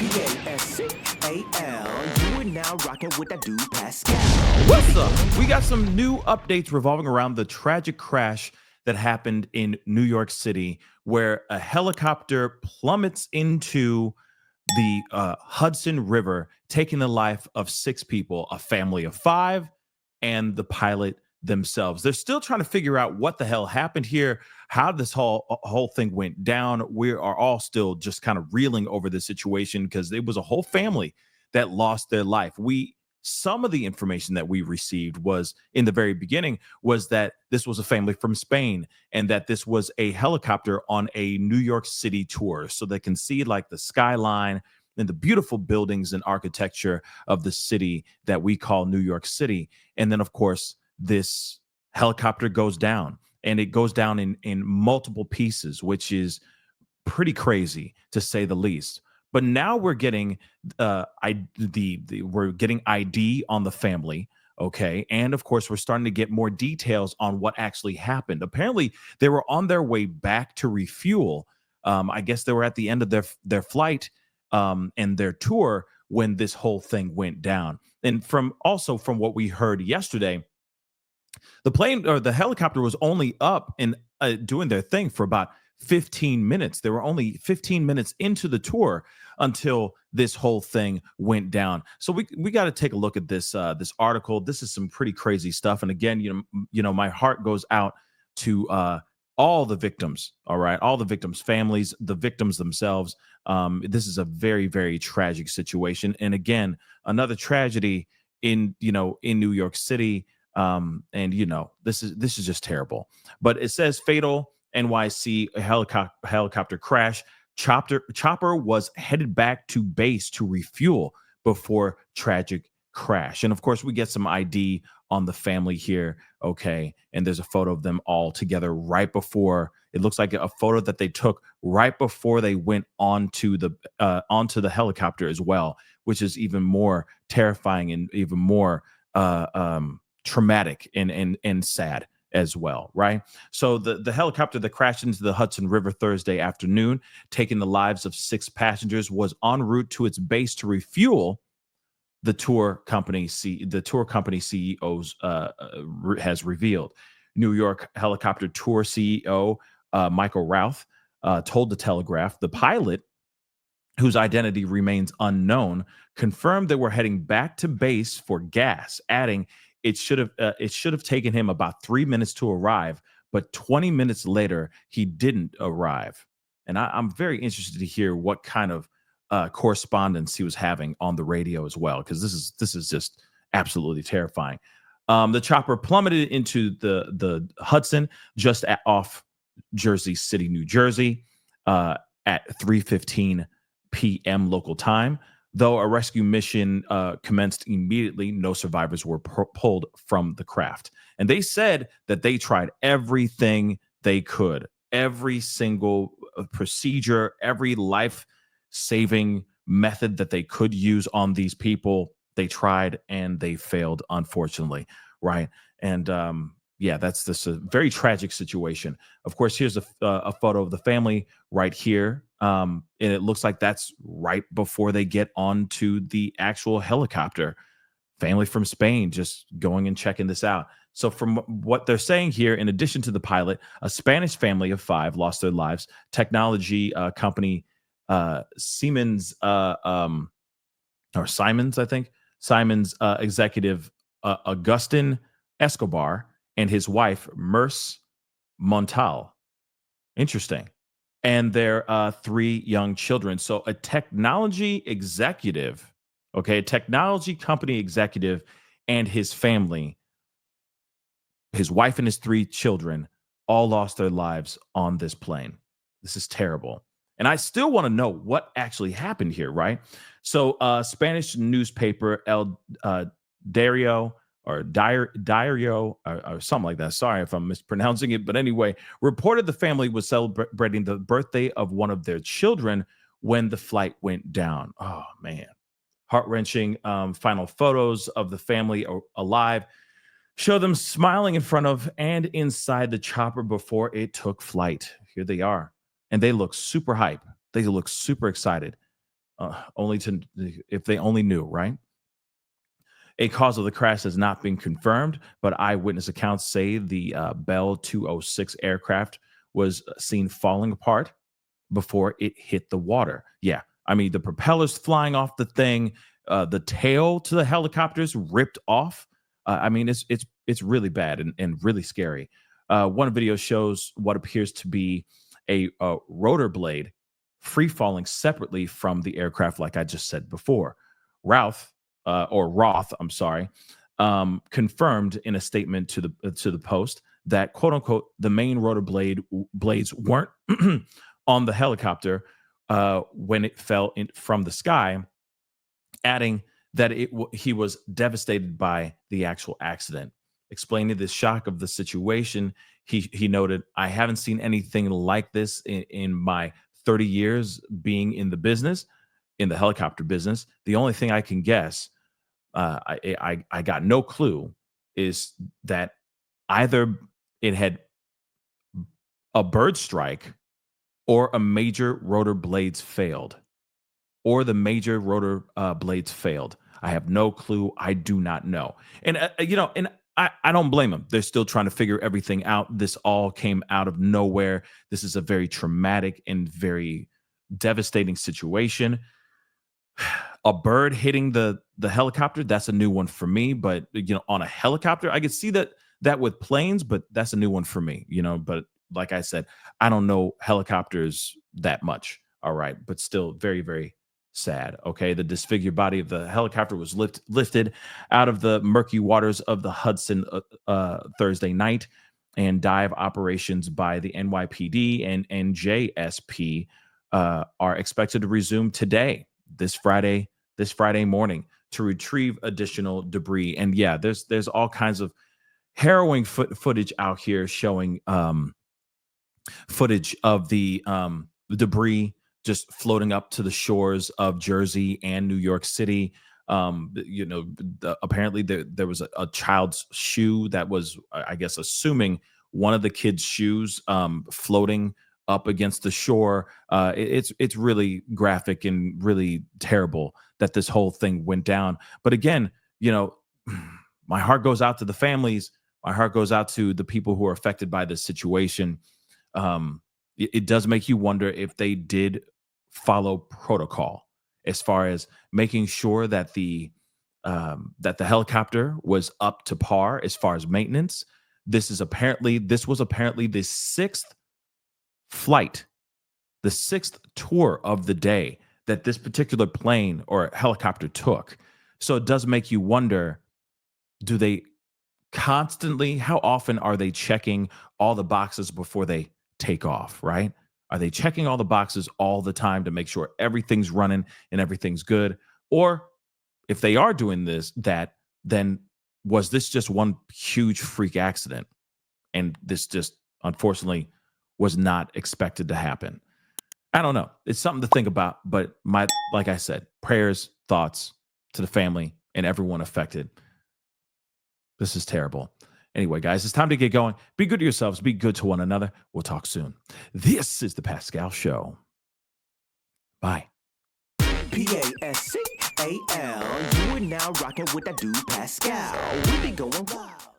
Pascal. You are now rocking with that dude Pascal. What's up? We got some new updates revolving around the tragic crash that happened in New York City, where a helicopter plummets into the Hudson River, taking the life of 6 people, a family of 5, and the pilot themselves. They're still trying to figure out what the hell happened here, how this whole thing went down. We are all still just kind of reeling over the situation because it was a whole family that lost their life. Some of the information that we received was in the very beginning was that this was a family from Spain and that this was a helicopter on a New York City tour, so they can see like the skyline and the beautiful buildings and architecture of the city that we call New York City. And then, of course, this helicopter goes down, and it goes down in multiple pieces, which is pretty crazy to say the least. But now we're getting we're getting ID on the family, okay, and of course we're starting to get more details on what actually happened. Apparently, they were on their way back to refuel. I guess they were at the end of their flight and their tour when this whole thing went down. And from what we heard yesterday, the plane or the helicopter was only up and doing their thing for about 15 minutes. They were only 15 minutes into the tour until this whole thing went down. So we got to take a look at this article. This is some pretty crazy stuff. And again, you know, my heart goes out to all the victims. All right, all the victims' families, the victims themselves. This is a very, very tragic situation. And again, another tragedy in New York City. And this is just terrible. But it says fatal NYC helicopter crash. Chopper was headed back to base to refuel before tragic crash. And of course, we get some ID on the family here. Okay. And there's a photo of them all together right before. It looks like a photo that they took right before they went onto the helicopter as well, which is even more terrifying and even more traumatic and sad as well, right? So the helicopter that crashed into the Hudson River Thursday afternoon, taking the lives of 6 passengers, was en route to its base to refuel. The tour company CEOs has revealed. New York Helicopter Tour CEO Michael Routh told the Telegraph the pilot, whose identity remains unknown, confirmed they were heading back to base for gas, adding it should have taken him about 3 minutes to arrive, but 20 minutes later he didn't arrive. And I'm very interested to hear what kind of correspondence he was having on the radio as well, because this is just absolutely terrifying. The chopper plummeted into the Hudson just off Jersey City, New Jersey, at 3:15 p.m. local time. Though a rescue mission commenced immediately, no survivors were pulled from the craft. And they said that they tried everything they could, every single procedure, every life-saving method that they could use on these people. They tried and they failed, unfortunately, right? And that's this a very tragic situation. Of course, here's a photo of the family right here. And it looks like that's right before they get onto the actual helicopter. Family from Spain just going and checking this out. So from what they're saying here, in addition to the pilot, a Spanish family of 5 lost their lives. Technology company Siemens, or Simons, I think. Simons executive Agustin Escobar and his wife, Merce Montal. Interesting. And their 3 young children. So a technology executive, okay, a technology company executive and his family, his wife and his 3 children, all lost their lives on this plane. This is terrible. And I still want to know what actually happened here, right? So Spanish newspaper El Diario or Diario or something like that. Sorry if I'm mispronouncing it. But anyway, reported the family was celebrating the birthday of one of their children when the flight went down. Oh, man. Heart-wrenching final photos of the family alive show them smiling in front of and inside the chopper before it took flight. Here they are. And they look super hype. They look super excited. only to if they only knew, right? A cause of the crash has not been confirmed, but eyewitness accounts say the Bell 206 aircraft was seen falling apart before it hit the water. Yeah, I mean the propellers flying off the thing, the tail to the helicopters ripped off. I mean it's really bad and really scary. One video shows what appears to be a rotor blade free falling separately from the aircraft, like I just said before. Routh Roth, I'm sorry, confirmed in a statement to the Post that quote unquote the main rotor blades weren't on the helicopter when it fell from the sky, adding that he was devastated by the actual accident. Explaining the shock of the situation, he noted, "I haven't seen anything like this in my 30 years being in the business, in the helicopter business. The only thing I can guess, I got no clue, is that either it had a bird strike or a major rotor blades failed, or the major rotor blades failed. I have no clue. I do not know." And and I don't blame them. They're still trying to figure everything out. This all came out of nowhere. This is a very traumatic and very devastating situation. A bird hitting the helicopter, that's a new one for me. But on a helicopter, I could see that with planes, but that's a new one for me. But like I said, I don't know helicopters that much. All right, but still very, very sad. Okay, the disfigured body of the helicopter was lifted out of the murky waters of the Hudson Thursday night, and dive operations by the NYPD and NJSP are expected to resume today, this Friday morning, to retrieve additional debris. And yeah, there's all kinds of harrowing footage out here showing footage of the debris just floating up to the shores of Jersey and New York City. Apparently there was a child's shoe that was, I guess, assuming one of the kids' shoes, floating up against the shore. It's really graphic and really terrible that this whole thing went down. But again, my heart goes out to the families. My heart goes out to the people who are affected by this situation. It does make you wonder if they did follow protocol as far as making sure that the helicopter was up to par as far as maintenance. This was apparently the sixth flight, the sixth tour of the day that this particular plane or helicopter took. So it does make you wonder, do they constantly, how often are they checking all the boxes before they take off, right? Are they checking all the boxes all the time to make sure everything's running and everything's good? Or if they are doing then was this just one huge freak accident? And this just unfortunately was not expected to happen. I don't know. It's something to think about, but like I said, prayers, thoughts to the family and everyone affected. This is terrible. Anyway, guys, it's time to get going. Be good to yourselves. Be good to one another. We'll talk soon. This is the Pascal Show. Bye. Pascal. You are now rocking with that dude Pascal. We be going wild.